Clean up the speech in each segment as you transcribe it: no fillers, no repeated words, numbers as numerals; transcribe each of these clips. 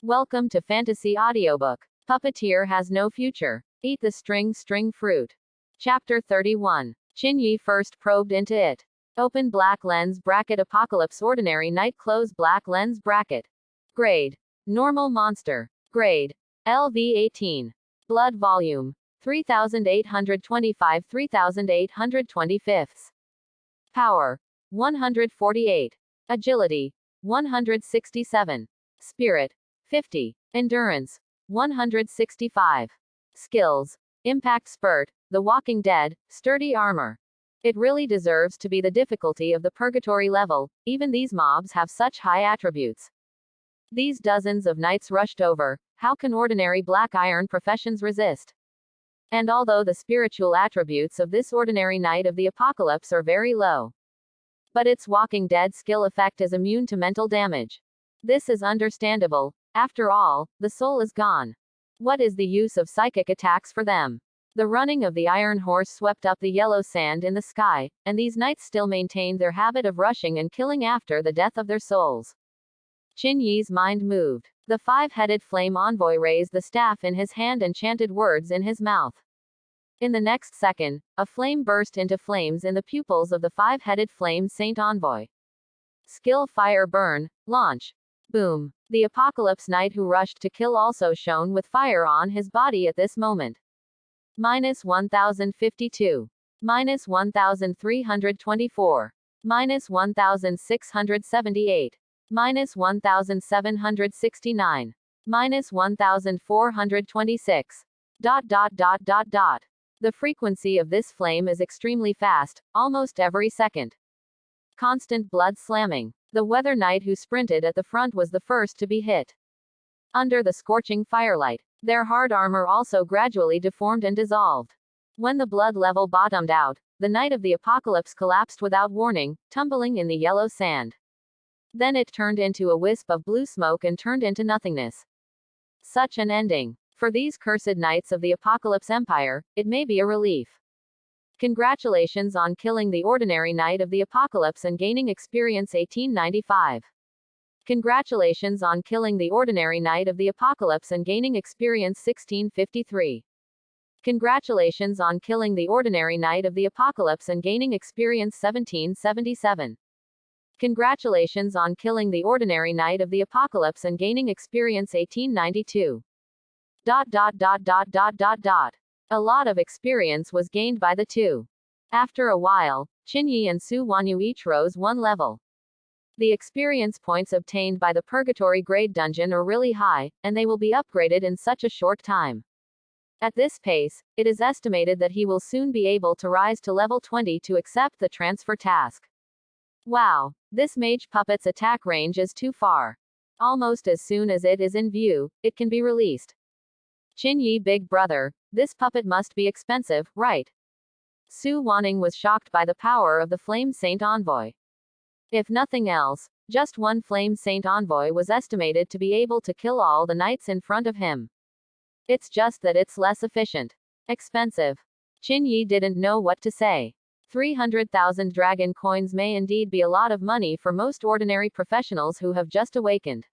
Welcome to Fantasy Audiobook. Puppeteer has no future. Eat the string fruit. Chapter 31. Chin-Yi first probed into it. Open black lens bracket apocalypse ordinary night close black lens bracket. Grade. Normal monster. Grade. LV18. Blood volume. 3825 3825. Power. 148. Agility. 167. Spirit. 50. Endurance. 165. Skills. Impact Spurt, The Walking Dead, Sturdy Armor. It really deserves to be the difficulty of the purgatory level, even these mobs have such high attributes. These dozens of knights rushed over, how can ordinary black iron professions resist? And although the spiritual attributes of this ordinary knight of the apocalypse are very low, but its Walking Dead skill effect is immune to mental damage. This is understandable. After all, the soul is gone. What is the use of psychic attacks for them? The running of the iron horse swept up the yellow sand in the sky, and these knights still maintained their habit of rushing and killing after the death of their souls. Chin-Yi's mind moved. The five-headed flame envoy raised the staff in his hand and chanted words in his mouth. In the next second, a flame burst into flames in the pupils of the five-headed flame saint envoy. Skill Fire Burn, Launch. Boom. The Apocalypse Knight who rushed to kill also shone with fire on his body at this moment. Minus 1052. Minus 1324. Minus 1678. Minus 1769. Minus 1426. ... The frequency of this flame is extremely fast, almost every second. Constant blood slamming. The Weather Knight who sprinted at the front was the first to be hit. Under the scorching firelight, their hard armor also gradually deformed and dissolved. When the blood level bottomed out, the Knight of the Apocalypse collapsed without warning, tumbling in the yellow sand. Then it turned into a wisp of blue smoke and turned into nothingness. Such an ending. For these cursed Knights of the Apocalypse Empire, it may be a relief. Congratulations on killing the ordinary Knight of the Apocalypse and gaining experience 1895. Congratulations on killing the ordinary Knight of the Apocalypse and gaining experience 1653. Congratulations on killing the ordinary Knight of the Apocalypse and gaining experience 1777. Congratulations on killing the ordinary Knight of the Apocalypse and gaining experience 1892. A lot of experience was gained by the two. After a while, Chin-Yi and Su Wanyu each rose one level. The experience points obtained by the Purgatory Grade Dungeon are really high, and they will be upgraded in such a short time. At this pace, it is estimated that he will soon be able to rise to level 20 to accept the transfer task. Wow, this mage puppet's attack range is too far. Almost as soon as it is in view, it can be released. Chin-Yi big brother, this puppet must be expensive, right? Su Wanning was shocked by the power of the Flame Saint Envoy. If nothing else, just one Flame Saint Envoy was estimated to be able to kill all the knights in front of him. It's just that it's less efficient. Expensive. Chin-Yi didn't know what to say. 300,000 dragon coins may indeed be a lot of money for most ordinary professionals who have just awakened.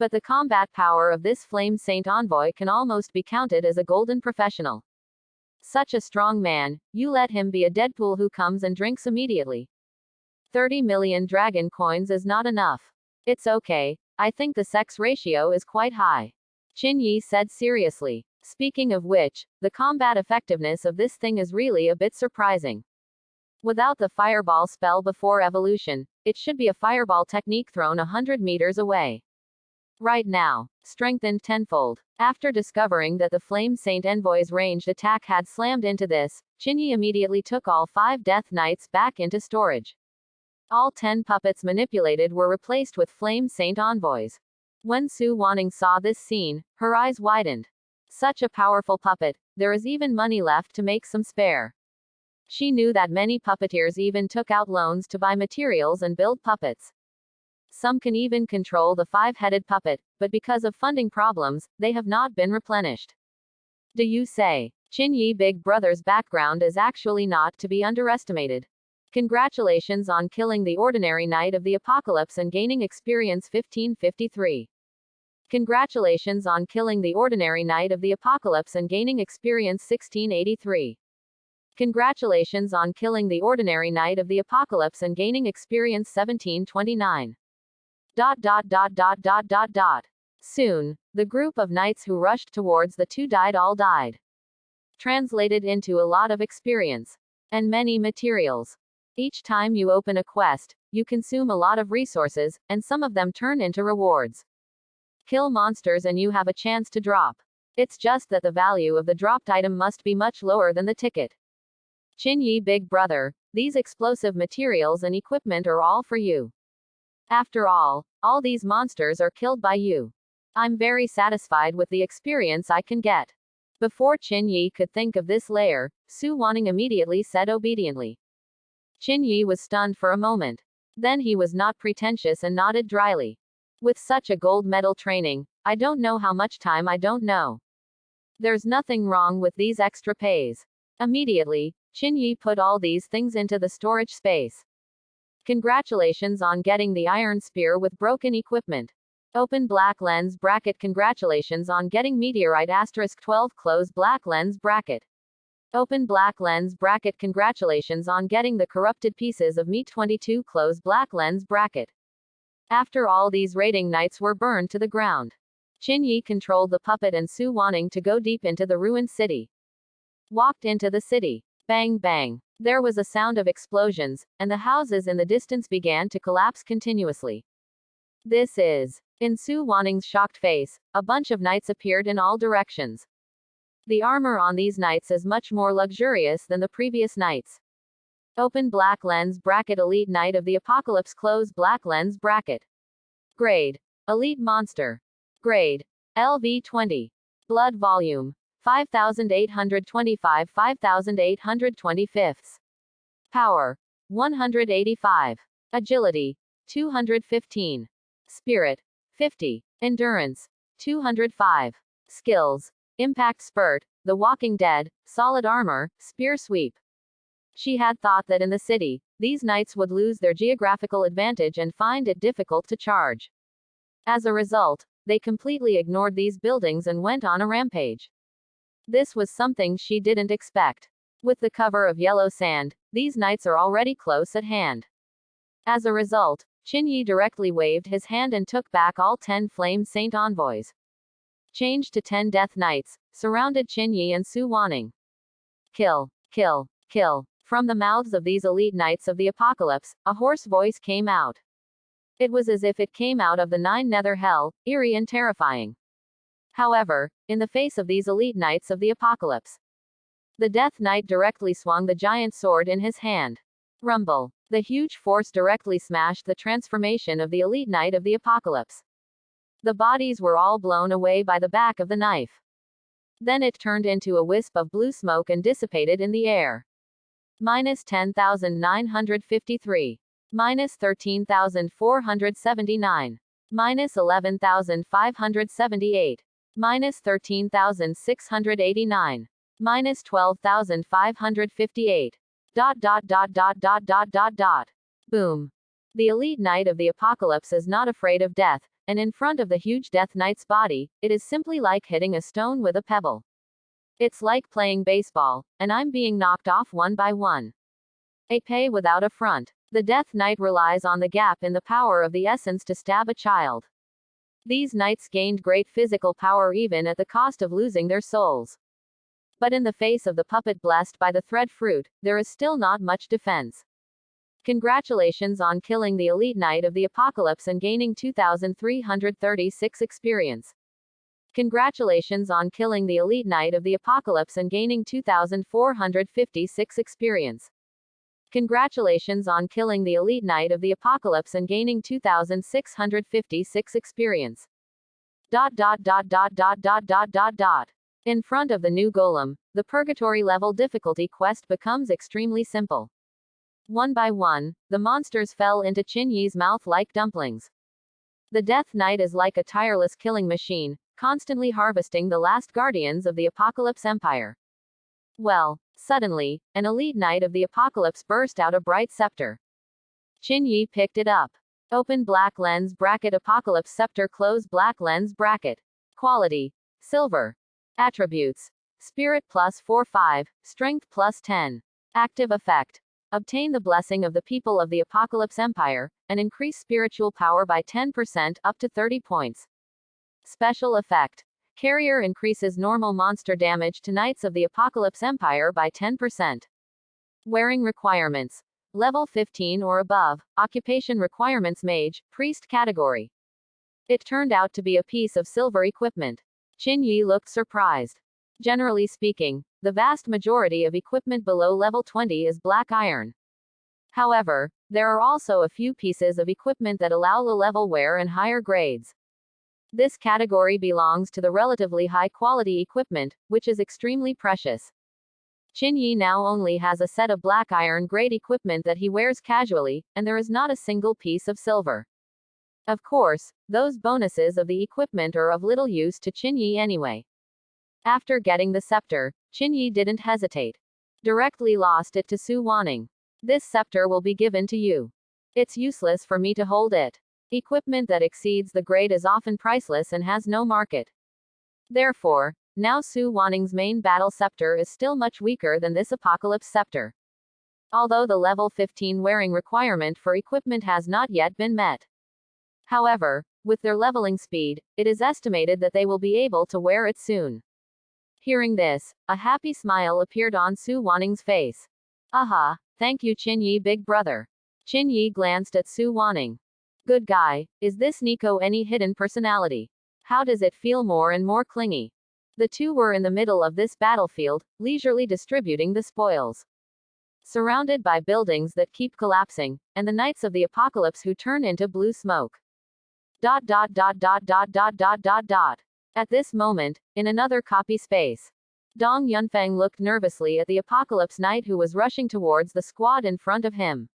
But the combat power of this Flame Saint Envoy can almost be counted as a golden professional. Such a strong man, you let him be a Deadpool who comes and drinks immediately. 30 million dragon coins is not enough. It's okay, I think the sex ratio is quite high. Chin-Yi said seriously. Speaking of which, the combat effectiveness of this thing is really a bit surprising. Without the fireball spell before evolution, it should be a fireball technique thrown 100 meters away. Right now, strengthened tenfold. After discovering that the Flame Saint Envoy's ranged attack had slammed into this, Chin-Yi immediately took all 5 Death Knights back into storage. All 10 puppets manipulated were replaced with Flame Saint Envoys. When Su Wanning saw this scene, her eyes widened. Such a powerful puppet, there is even money left to make some spare. She knew that many puppeteers even took out loans to buy materials and build puppets. Some can even control the five-headed puppet, but because of funding problems, they have not been replenished. Do you say? Chin-Yi big brother's background is actually not to be underestimated. Congratulations on killing the ordinary Knight of the Apocalypse and gaining experience 1553. Congratulations on killing the ordinary knight of the apocalypse and gaining experience 1683. Congratulations on killing the ordinary knight of the apocalypse and gaining experience 1729. Soon, the group of knights who rushed towards the two all died. Translated into a lot of experience. And many materials. Each time you open a quest, you consume a lot of resources, and some of them turn into rewards. Kill monsters and you have a chance to drop. It's just that the value of the dropped item must be much lower than the ticket. Chinyi Big Brother, these explosive materials and equipment are all for you. After all these monsters are killed by you. I'm very satisfied with the experience I can get. Before Chinyi could think of this layer, Su Wanning immediately said obediently. Chinyi was stunned for a moment. Then he was not pretentious and nodded dryly. With such a gold medal training, I don't know how much time I don't know. There's nothing wrong with these extra pays. Immediately, Chinyi put all these things into the storage space. Congratulations on getting the iron spear with broken equipment. Open black lens bracket. Congratulations on getting meteorite *12 close black lens bracket. Open black lens bracket. Congratulations on getting the corrupted pieces of meat 22 close black lens bracket. After all these raiding knights were burned to the ground, Chinyi controlled the puppet and Su Wanning to go deep into the ruined city. Walked into the city. Bang bang. There was a sound of explosions, and the houses in the distance began to collapse continuously. This is. In Su Wanning's shocked face, a bunch of knights appeared in all directions. The armor on these knights is much more luxurious than the previous knights. Open black lens bracket. Elite Knight of the Apocalypse close black lens bracket. Grade. Elite Monster. Grade. LV20. Blood Volume. 5825 5825. Power. 185. Agility. 215. Spirit. 50. Endurance. 205. Skills. Impact Spurt, The Walking Dead, Solid Armor, Spear Sweep. She had thought that in the city, these knights would lose their geographical advantage and find it difficult to charge. As a result, they completely ignored these buildings and went on a rampage. This was something she didn't expect. With the cover of yellow sand, these knights are already close at hand. As a result, Chinyi directly waved his hand and took back all 10 Flame Saint envoys. Changed to 10 Death Knights, surrounded Chinyi and Su Wanning. Kill, kill, kill. From the mouths of these elite knights of the apocalypse, a hoarse voice came out. It was as if it came out of the 9 nether hell, eerie and terrifying. However, in the face of these elite knights of the apocalypse, the Death Knight directly swung the giant sword in his hand. Rumble. The huge force directly smashed the transformation of the elite knight of the apocalypse. The bodies were all blown away by the back of the knife. Then it turned into a wisp of blue smoke and dissipated in the air. -10,953. -13,479. -11,578. -13,689. -12,558. ... Boom. The elite knight of the apocalypse is not afraid of death, and in front of the huge Death Knight's body, it is simply like hitting a stone with a pebble. It's like playing baseball, and I'm being knocked off one by one. A pay without a front. The Death Knight relies on the gap in the power of the essence to stab a child. These knights gained great physical power even at the cost of losing their souls. But in the face of the puppet blessed by the thread fruit, there is still not much defense. Congratulations on killing the elite knight of the apocalypse and gaining 2,336 experience. Congratulations on killing the elite knight of the apocalypse and gaining 2,456 experience. Congratulations on killing the elite knight of the apocalypse and gaining 2,656 experience. ... In front of the new golem, the purgatory level difficulty quest becomes extremely simple. One by one, the monsters fell into Chinyi's mouth like dumplings. The Death Knight is like a tireless killing machine, constantly harvesting the last guardians of the Apocalypse Empire. Well, suddenly, an elite knight of the apocalypse burst out a bright scepter. Chinyi picked it up. Open black lens bracket Apocalypse Scepter close black lens bracket. Quality. Silver. Attributes. Spirit plus 4-5, Strength plus 10. Active effect. Obtain the blessing of the people of the Apocalypse Empire, and increase spiritual power by 10% up to 30 points. Special effect. Carrier increases normal monster damage to Knights of the Apocalypse Empire by 10%. Wearing requirements. Level 15 or above. Occupation requirements Mage, Priest category. It turned out to be a piece of silver equipment. Qin Yi looked surprised. Generally speaking, the vast majority of equipment below level 20 is black iron. However, there are also a few pieces of equipment that allow low-level wear and higher grades. This category belongs to the relatively high-quality equipment, which is extremely precious. Qin Yi now only has a set of black iron grade equipment that he wears casually, and there is not a single piece of silver. Of course, those bonuses of the equipment are of little use to Qin Yi anyway. After getting the scepter, Qin Yi didn't hesitate. Directly lost it to Su Wanning. This scepter will be given to you. It's useless for me to hold it. Equipment that exceeds the grade is often priceless and has no market. Therefore, now Su Wanning's main battle scepter is still much weaker than this Apocalypse scepter. Although the level 15 wearing requirement for equipment has not yet been met. However, with their leveling speed, it is estimated that they will be able to wear it soon. Hearing this, a happy smile appeared on Su Wanning's face. Aha, thank you Qin Yi big brother. Qin Yi glanced at Su Wanning. Good guy, is this Nico any hidden personality? How does it feel more and more clingy? The two were in the middle of this battlefield, leisurely distributing the spoils. Surrounded by buildings that keep collapsing, and the Knights of the Apocalypse who turn into blue smoke. At this moment, in another copy space, Dong Yunfeng looked nervously at the Apocalypse Knight who was rushing towards the squad in front of him.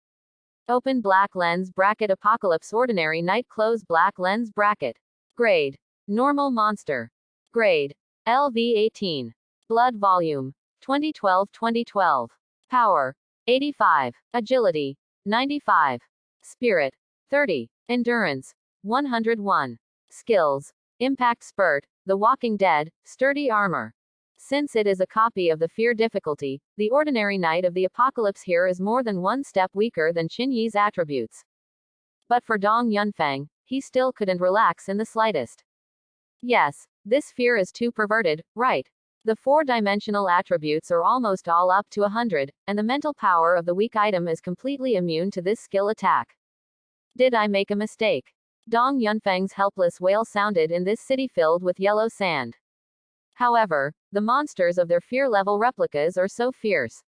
Open black lens bracket Apocalypse Ordinary Knight close black lens bracket. Grade. Normal monster. Grade. LV18. Blood volume. 2012-2012. Power. 85. Agility. 95. Spirit. 30. Endurance. 101. Skills. Impact Spurt, The Walking Dead, Sturdy Armor. Since it is a copy of the Fear difficulty, the Ordinary Knight of the Apocalypse here is more than one step weaker than Qin Yi's attributes. But for Dong Yunfeng, he still couldn't relax in the slightest. Yes, this fear is too perverted, right? The four-dimensional attributes are almost all up to 100, and the mental power of the weak item is completely immune to this skill attack. Did I make a mistake? Dong Yunfeng's helpless wail sounded in this city filled with yellow sand. However, the monsters of their fear-level replicas are so fierce.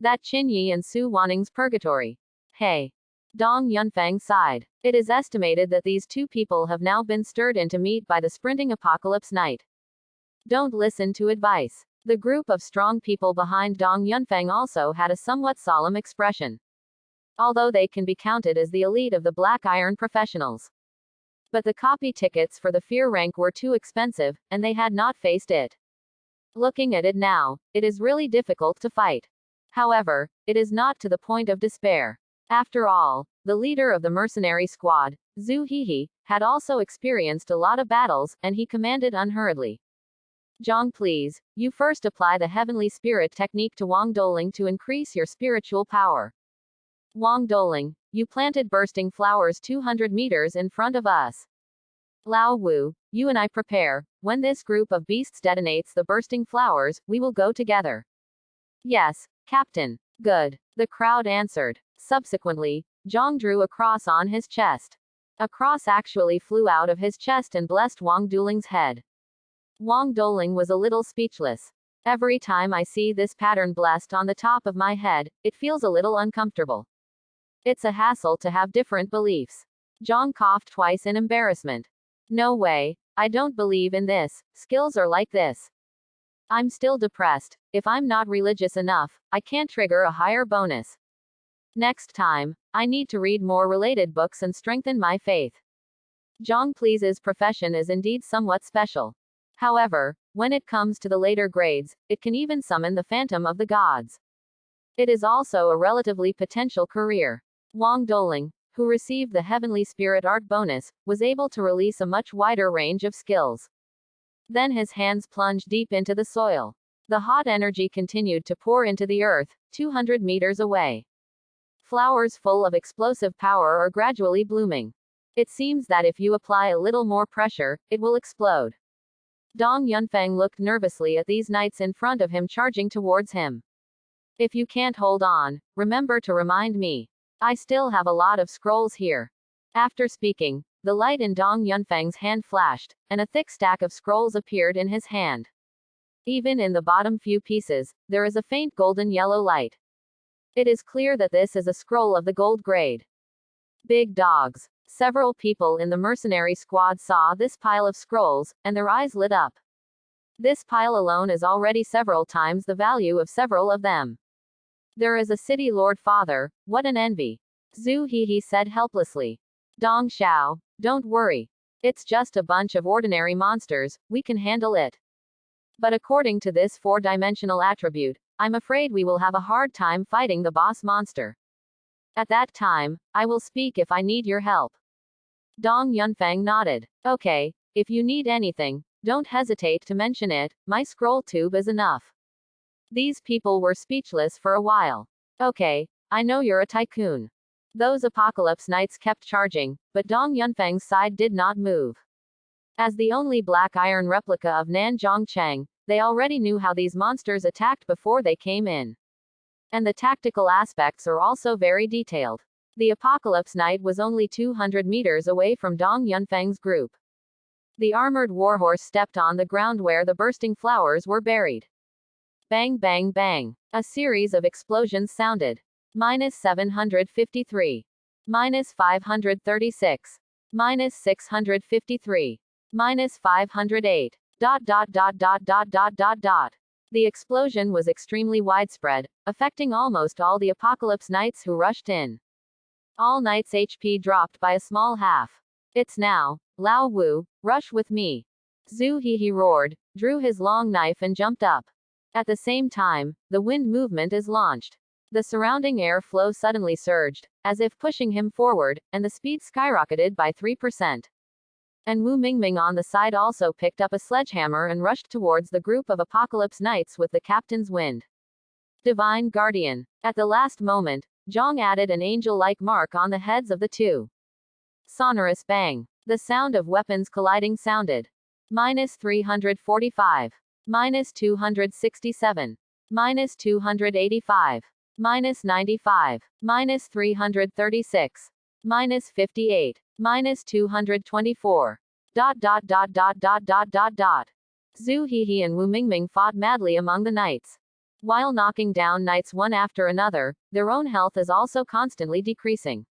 That Qin Yi and Su Wanning's purgatory. Hey. Dong Yunfeng sighed. It is estimated that these two people have now been stirred into meat by the sprinting Apocalypse Knight. Don't listen to advice. The group of strong people behind Dong Yunfeng also had a somewhat solemn expression. Although they can be counted as the elite of the black iron professionals. But the copy tickets for the fear rank were too expensive, and they had not faced it. Looking at it now, it is really difficult to fight. However, it is not to the point of despair. After all, the leader of the mercenary squad, Zhu Hehe, had also experienced a lot of battles, and he commanded unhurriedly. Zhang please, you first apply the heavenly spirit technique to Wang Doling to increase your spiritual power. Wang Doling, you planted bursting flowers 200 meters in front of us. Lao Wu, you and I prepare. When this group of beasts detonates the bursting flowers, we will go together. Yes, Captain. Good. The crowd answered. Subsequently, Zhang drew a cross on his chest. A cross actually flew out of his chest and blessed Wang Doling's head. Wang Doling was a little speechless. Every time I see this pattern blessed on the top of my head, it feels a little uncomfortable. It's a hassle to have different beliefs. Zhang coughed twice in embarrassment. No way, I don't believe in this, skills are like this. I'm still depressed. If I'm not religious enough, I can't trigger a higher bonus. Next time, I need to read more related books and strengthen my faith. Zhang Please's profession is indeed somewhat special. However, when it comes to the later grades, it can even summon the phantom of the gods. It is also a relatively potential career. Wang Doling, who received the Heavenly Spirit Art bonus, was able to release a much wider range of skills. Then his hands plunged deep into the soil. The hot energy continued to pour into the earth, 200 meters away. Flowers full of explosive power are gradually blooming. It seems that if you apply a little more pressure, it will explode. Dong Yunfeng looked nervously at these knights in front of him charging towards him. If you can't hold on, remember to remind me. I still have a lot of scrolls here. After speaking, the light in Dong Yunfeng's hand flashed, and a thick stack of scrolls appeared in his hand. Even in the bottom few pieces, there is a faint golden yellow light. It is clear that this is a scroll of the gold grade. Big dogs. Several people in the mercenary squad saw this pile of scrolls, and their eyes lit up. This pile alone is already several times the value of several of them. There is a city lord father, what an envy. Zhu He said helplessly. Dong Xiao, don't worry. It's just a bunch of ordinary monsters, we can handle it. But according to this four-dimensional attribute, I'm afraid we will have a hard time fighting the boss monster. At that time, I will speak if I need your help. Dong Yunfeng nodded. Okay, if you need anything, don't hesitate to mention it, my scroll tube is enough. These people were speechless for a while. Okay, I know you're a tycoon. Those Apocalypse Knights kept charging, but Dong Yunfeng's side did not move. As the only black iron replica of Nanzhong Cheng, they already knew how these monsters attacked before they came in. And the tactical aspects are also very detailed. The Apocalypse Knight was only 200 meters away from Dong Yunfeng's group. The armored warhorse stepped on the ground where the bursting flowers were buried. Bang bang bang. A series of explosions sounded. -753. -536. -653. -508. ... The explosion was extremely widespread, affecting almost all the Apocalypse Knights who rushed in. All knights' HP dropped by a small half. It's now, Lao Wu, rush with me. Zhu He roared, drew his long knife and jumped up. At the same time, the wind movement is launched. The surrounding air flow suddenly surged, as if pushing him forward, and the speed skyrocketed by 3%. And Wu Mingming on the side also picked up a sledgehammer and rushed towards the group of Apocalypse Knights with the captain's wind. Divine Guardian. At the last moment, Zhang added an angel-like mark on the heads of the two. Sonorous bang. The sound of weapons colliding sounded. -345. -267. -285. -95. -336. -58. -224. ... Zhu He and Wu Mingming fought madly among the knights. While knocking down knights one after another, their own health is also constantly decreasing.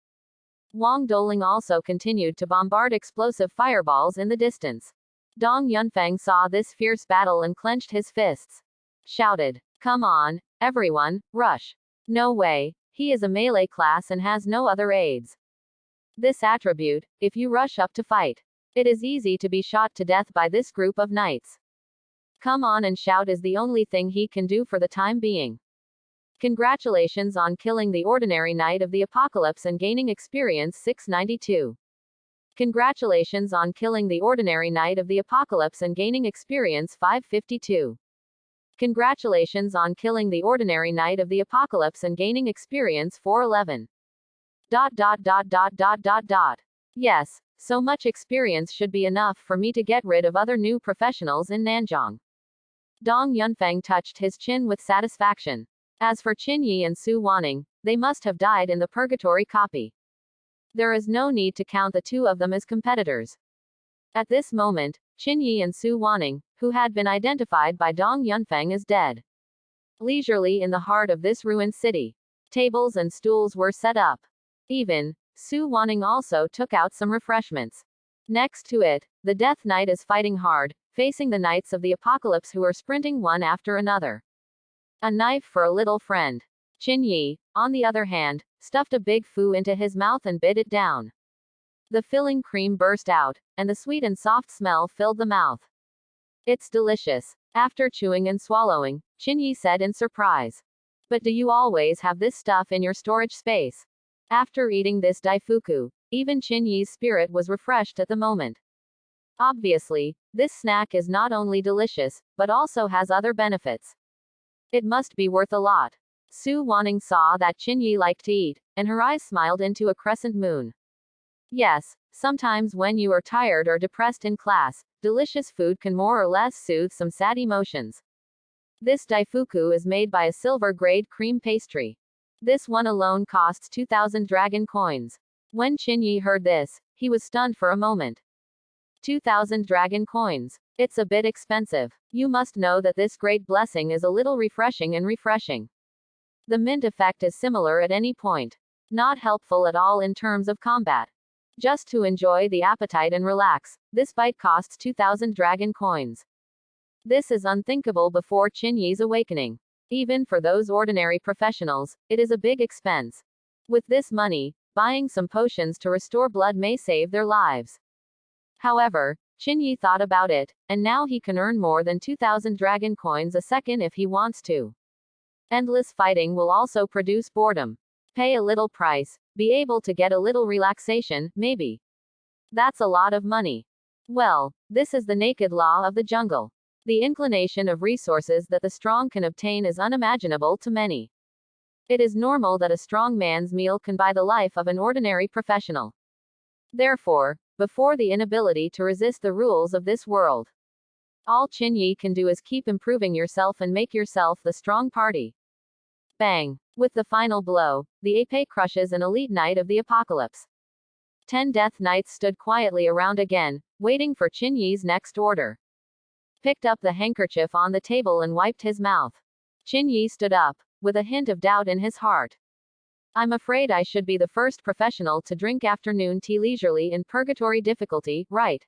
Wang Doling also continued to bombard explosive fireballs in the distance. Dong Yunfeng saw this fierce battle and clenched his fists. Shouted, "Come on, everyone, rush. No way, he is a melee class and has no other aids. This attribute, if you rush up to fight, it is easy to be shot to death by this group of knights. Come on and shout is the only thing he can do for the time being. Congratulations on killing the ordinary knight of the Apocalypse and gaining experience 692. Congratulations on killing the ordinary knight of the Apocalypse and gaining experience 552. Congratulations on killing the ordinary knight of the Apocalypse and gaining experience 411. ... Yes, so much experience should be enough for me to get rid of other new professionals in Nanzhong. Dong Yunfeng touched his chin with satisfaction. As for Qin Yi and Su Wanning, they must have died in the purgatory copy. There is no need to count the two of them as competitors. At this moment, Qin Yi and Su Wanning, who had been identified by Dong Yunfeng as dead. Leisurely in the heart of this ruined city, tables and stools were set up. Even, Su Wanning also took out some refreshments. Next to it, the Death Knight is fighting hard, facing the Knights of the Apocalypse who are sprinting one after another. A knife for a little friend. Qin Yi, on the other hand, stuffed a big fu into his mouth and bit it down. The filling cream burst out, and the sweet and soft smell filled the mouth. It's delicious. After chewing and swallowing, Qin Yi said in surprise. But do you always have this stuff in your storage space? After eating this daifuku, even Chinyi's spirit was refreshed at the moment. Obviously, this snack is not only delicious, but also has other benefits. It must be worth a lot. Su Wanning saw that Chinyi liked to eat, and her eyes smiled into a crescent moon. Yes, sometimes when you are tired or depressed in class, delicious food can more or less soothe some sad emotions. This daifuku is made by a silver-grade cream pastry. This one alone costs 2,000 dragon coins. When Chinyi heard this, he was stunned for a moment. 2,000 dragon coins. It's a bit expensive. You must know that this great blessing is a little refreshing and refreshing. The mint effect is similar at any point. Not helpful at all in terms of combat. Just to enjoy the appetite and relax, this bite costs 2,000 dragon coins. This is unthinkable before Chinyi's awakening. Even for those ordinary professionals, it is a big expense. With this money, buying some potions to restore blood may save their lives. However, Chinyi thought about it, and now he can earn more than 2,000 dragon coins a second if he wants to. Endless fighting will also produce boredom. Pay a little price, be able to get a little relaxation, maybe. That's a lot of money. Well, this is the naked law of the jungle. The inclination of resources that the strong can obtain is unimaginable to many. It is normal that a strong man's meal can buy the life of an ordinary professional. Therefore, before the inability to resist the rules of this world, all Chinyi can do is keep improving yourself and make yourself the strong party. Bang! With the final blow, the épée crushes an elite knight of the apocalypse. 10 death knights stood quietly around again, waiting for Chinyi's next order. Picked up the handkerchief on the table and wiped his mouth. Chinyi stood up, with a hint of doubt in his heart. I'm afraid I should be the first professional to drink afternoon tea leisurely in purgatory difficulty, right?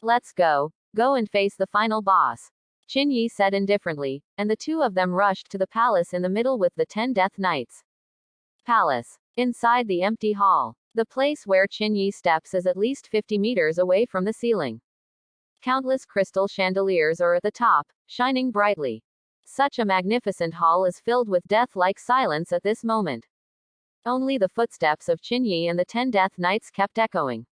Let's go. Go and face the final boss. Chinyi said indifferently, and the two of them rushed to the palace in the middle with the 10 death knights. Palace. Inside the empty hall. The place where Chinyi steps is at least 50 meters away from the ceiling. Countless crystal chandeliers are at the top, shining brightly. Such a magnificent hall is filled with death-like silence at this moment. Only the footsteps of Chinyi and the 10 death knights kept echoing.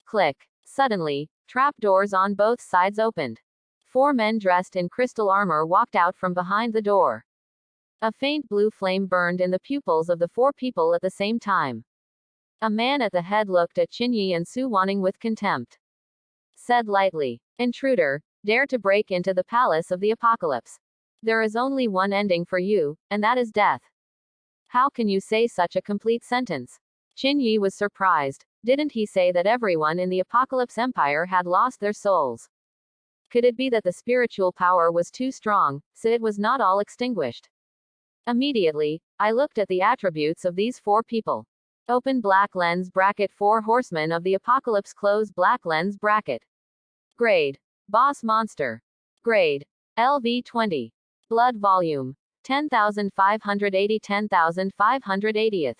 Click. Suddenly, trapdoors on both sides opened. 4 men dressed in crystal armor walked out from behind the door. A faint blue flame burned in the pupils of the 4 people at the same time. A man at the head looked at Chinyi and Su Wanning with contempt. Said lightly, "Intruder, dare to break into the palace of the apocalypse. There is only one ending for you, and that is death." How can you say such a complete sentence? Chinyi was surprised. Didn't he say that everyone in the Apocalypse Empire had lost their souls? Could it be that the spiritual power was too strong, so it was not all extinguished? Immediately, I looked at the attributes of these 4 people. Open black lens bracket 4 horsemen of the apocalypse close black lens bracket. Grade. Boss monster. Grade. LV20. Blood volume. 10,580 10,580.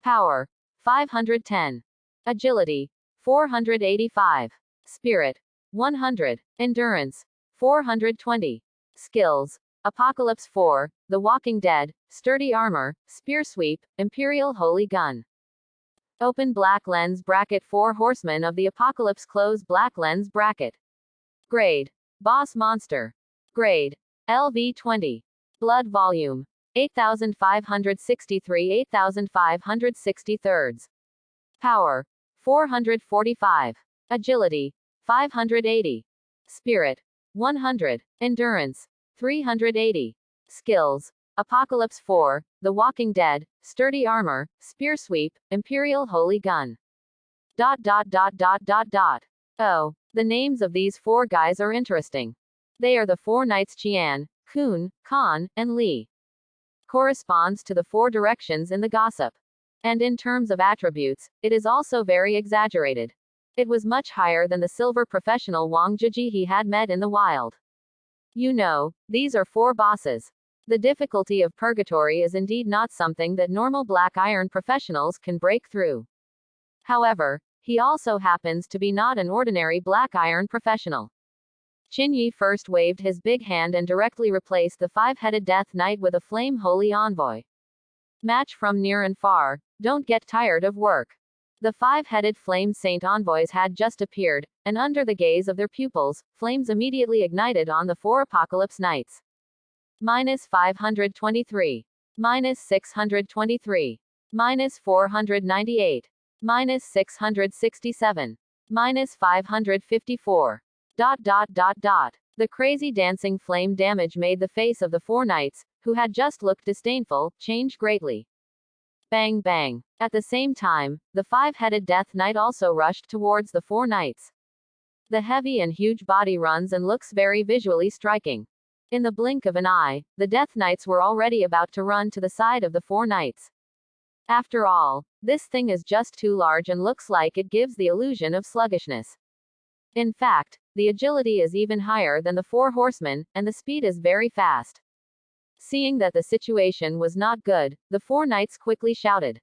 Power. 510. Agility. 485. Spirit. 100. Endurance. 420. Skills. Apocalypse 4, The Walking Dead, Sturdy Armor, Spear Sweep, Imperial Holy Gun. Open black lens bracket 4 Horsemen of the Apocalypse close black lens bracket. Grade. Boss Monster. Grade. LV20. Blood Volume. 8,563 8,563. Power. 445. Agility. 580. Spirit. 100. Endurance. 380. Skills. Apocalypse 4, The Walking Dead, Sturdy Armor, Spear Sweep, Imperial Holy Gun. ... Oh, the names of these 4 guys are interesting. They are the 4 knights Qian, Kun, Khan, and Li. Corresponds to the 4 directions in the gossip. And in terms of attributes, it is also very exaggerated. It was much higher than the silver professional Wang Jiji he had met in the wild. You know, these are 4 bosses. The difficulty of purgatory is indeed not something that normal black iron professionals can break through. However, he also happens to be not an ordinary black iron professional. Chinyi first waved his big hand and directly replaced the 5-headed Death Knight with a flame holy envoy. Match from near and far, don't get tired of work. The five-headed flame saint envoys had just appeared, and under the gaze of their pupils, flames immediately ignited on the four apocalypse knights. -523. -623. -498. -667. -554. ... The crazy dancing flame damage made the face of the four knights, who had just looked disdainful, change greatly. Bang bang. At the same time, the five-headed death knight also rushed towards the four knights. The heavy and huge body runs and looks very visually striking. In the blink of an eye, the death knights were already about to run to the side of the four knights. After all, this thing is just too large and looks like it gives the illusion of sluggishness. In fact, the agility is even higher than the four horsemen, and the speed is very fast. Seeing that the situation was not good, the four knights quickly shouted,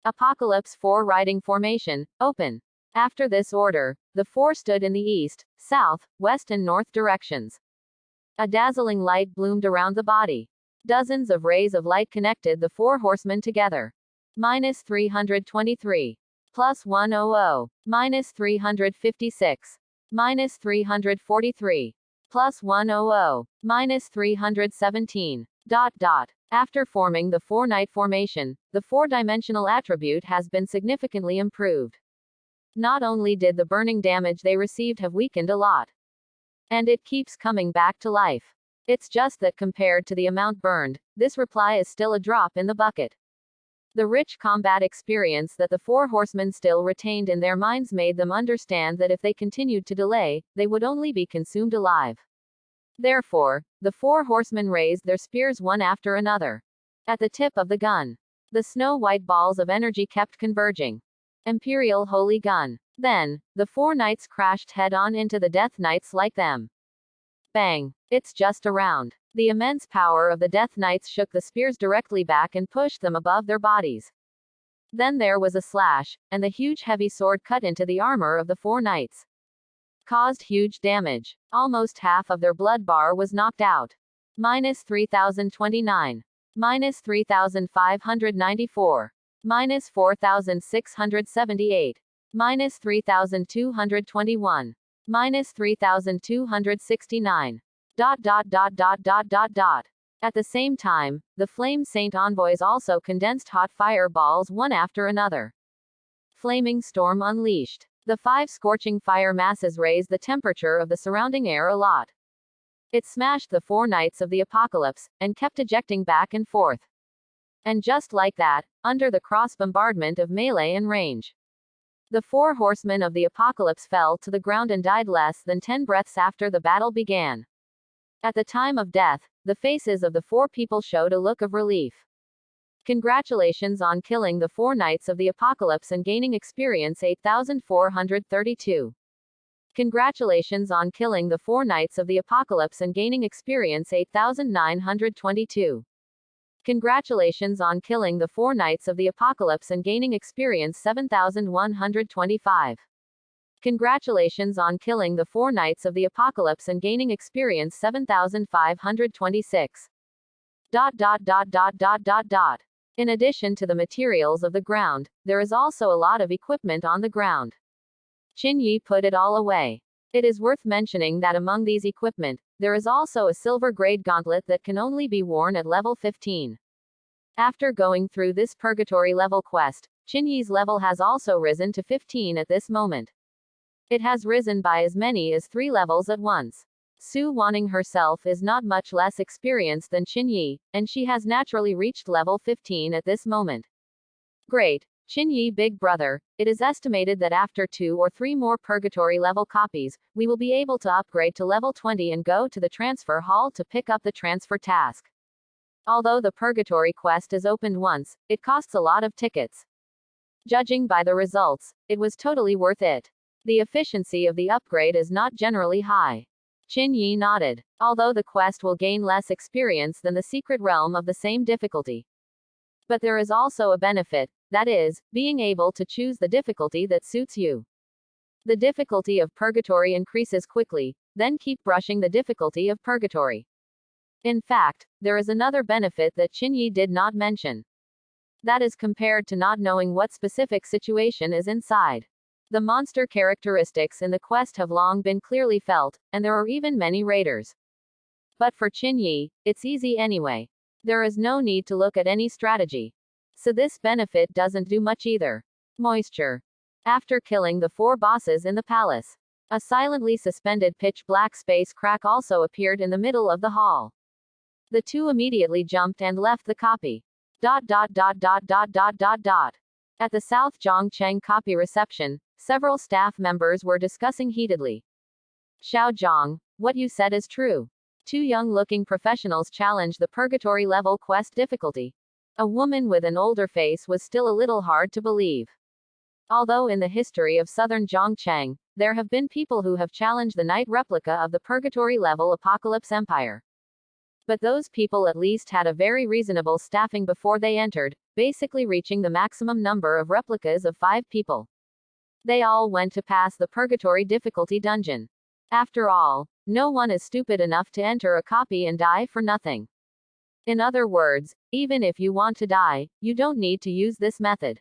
"Apocalypse 4 riding formation, open." After this order, the four stood in the east, south, west and north directions. A dazzling light bloomed around the body. Dozens of rays of light connected the four horsemen together. -323. +100. -356. -343. +100. -317. ... After forming the four-knight formation, the four-dimensional attribute has been significantly improved. Not only did the burning damage they received have weakened a lot, and it keeps coming back to life. It's just that compared to the amount burned, this reply is still a drop in the bucket. The rich combat experience that the four horsemen still retained in their minds made them understand that if they continued to delay, they would only be consumed alive. Therefore, the four horsemen raised their spears one after another. At the tip of the gun, the snow-white balls of energy kept converging. Imperial Holy Gun. Then, the four knights crashed head-on into the death knights like them. Bang! It's just around. The immense power of the death knights shook the spears directly back and pushed them above their bodies. Then there was a slash, and the huge heavy sword cut into the armor of the four knights. Caused huge damage. Almost half of their blood bar was knocked out. -3029. -3594. -4678. -3221. -3269. ... At the same time, the Flame Saint envoys also condensed hot fire balls one after another. Flaming storm unleashed. The five scorching fire masses raised the temperature of the surrounding air a lot. It smashed the four knights of the apocalypse, and kept ejecting back and forth. And just like that, under the cross bombardment of melee and range, the four horsemen of the apocalypse fell to the ground and died less than 10 breaths after the battle began. At the time of death, the faces of the four people showed a look of relief. Congratulations on killing the four knights of the apocalypse and gaining experience 8432. Congratulations on killing the four knights of the apocalypse and gaining experience 8922. Congratulations on killing the four knights of the apocalypse and gaining experience 7125. Congratulations on killing the four knights of the apocalypse and gaining experience 7526. ... In addition to the materials of the ground, there is also a lot of equipment on the ground. Qinyi put it all away. It is worth mentioning that among these equipment, there is also a silver-grade gauntlet that can only be worn at level 15. After going through this purgatory level quest, Qinyi's level has also risen to 15 at this moment. It has risen by as many as 3 levels at once. Su Wanning herself is not much less experienced than Qinyi, and she has naturally reached level 15 at this moment. Great! Qinyi big brother, it is estimated that after 2 or 3 more purgatory level copies, we will be able to upgrade to level 20 and go to the transfer hall to pick up the transfer task. Although the purgatory quest is opened once, it costs a lot of tickets. Judging by the results, it was totally worth it. The efficiency of the upgrade is not generally high. Qinyi nodded. Although the quest will gain less experience than the secret realm of the same difficulty. But there is also a benefit, that is, being able to choose the difficulty that suits you. The difficulty of purgatory increases quickly, then keep brushing the difficulty of purgatory. In fact, there is another benefit that Qinyi did not mention. That is compared to not knowing what specific situation is inside. The monster characteristics in the quest have long been clearly felt, and there are even many raiders. But for Qinyi, it's easy anyway. There is no need to look at any strategy. So this benefit doesn't do much either. Moisture. After killing the 4 bosses in the palace, a silently suspended pitch-black space crack also appeared in the middle of the hall. The two immediately jumped and left the copy. At the South Zhongcheng copy reception, several staff members were discussing heatedly. Xiao Zhang, what you said is true. 2 young-looking professionals challenged the purgatory level quest difficulty. A woman with an older face was still a little hard to believe. Although in the history of southern Zhongcheng, there have been people who have challenged the night replica of the purgatory level Apocalypse Empire. But those people at least had a very reasonable staffing before they entered, basically reaching the maximum number of replicas of 5 people. They all went to pass the purgatory difficulty dungeon. After all, no one is stupid enough to enter a copy and die for nothing. In other words, even if you want to die, you don't need to use this method.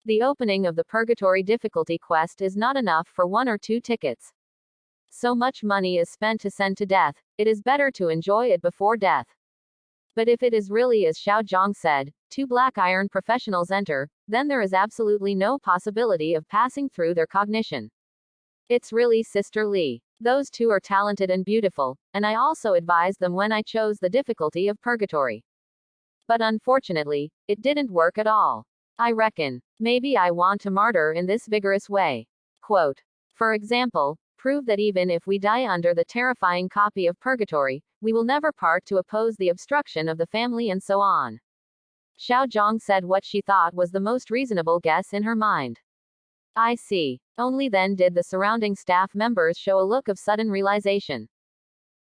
The opening of the purgatory difficulty quest is not enough for 1 or 2 tickets. So much money is spent to send to death, it is better to enjoy it before death. But if it is really as Xiao Zhang said, 2 black iron professionals enter, then there is absolutely no possibility of passing through their cognition. It's really Sister Li. Those 2 are talented and beautiful, and I also advised them when I chose the difficulty of purgatory. But unfortunately, it didn't work at all. I reckon, maybe I want to martyr in this vigorous way. Quote. For example, prove that even if we die under the terrifying copy of purgatory, we will never part to oppose the obstruction of the family and so on. Xiao Zhang said what she thought was the most reasonable guess in her mind. I see. Only then did the surrounding staff members show a look of sudden realization.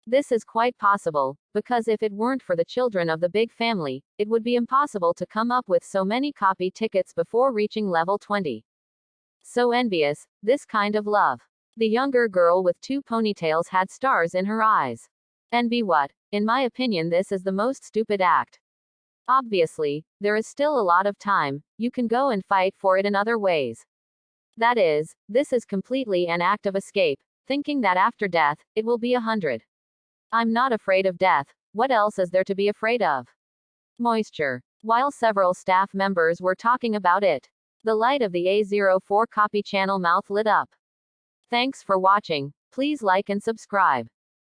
This is quite possible, because if it weren't for the children of the big family, it would be impossible to come up with so many copy tickets before reaching level 20. So envious, this kind of love. The younger girl with 2 ponytails had stars in her eyes. Envy what? In my opinion, this is the most stupid act. Obviously, there is still a lot of time, you can go and fight for it in other ways. That is, this is completely an act of escape, thinking that after death, it will be 100. I'm not afraid of death, what else is there to be afraid of? Moisture. While several staff members were talking about it, the light of the A04 copy channel mouth lit up. Thanks for watching, please like and subscribe.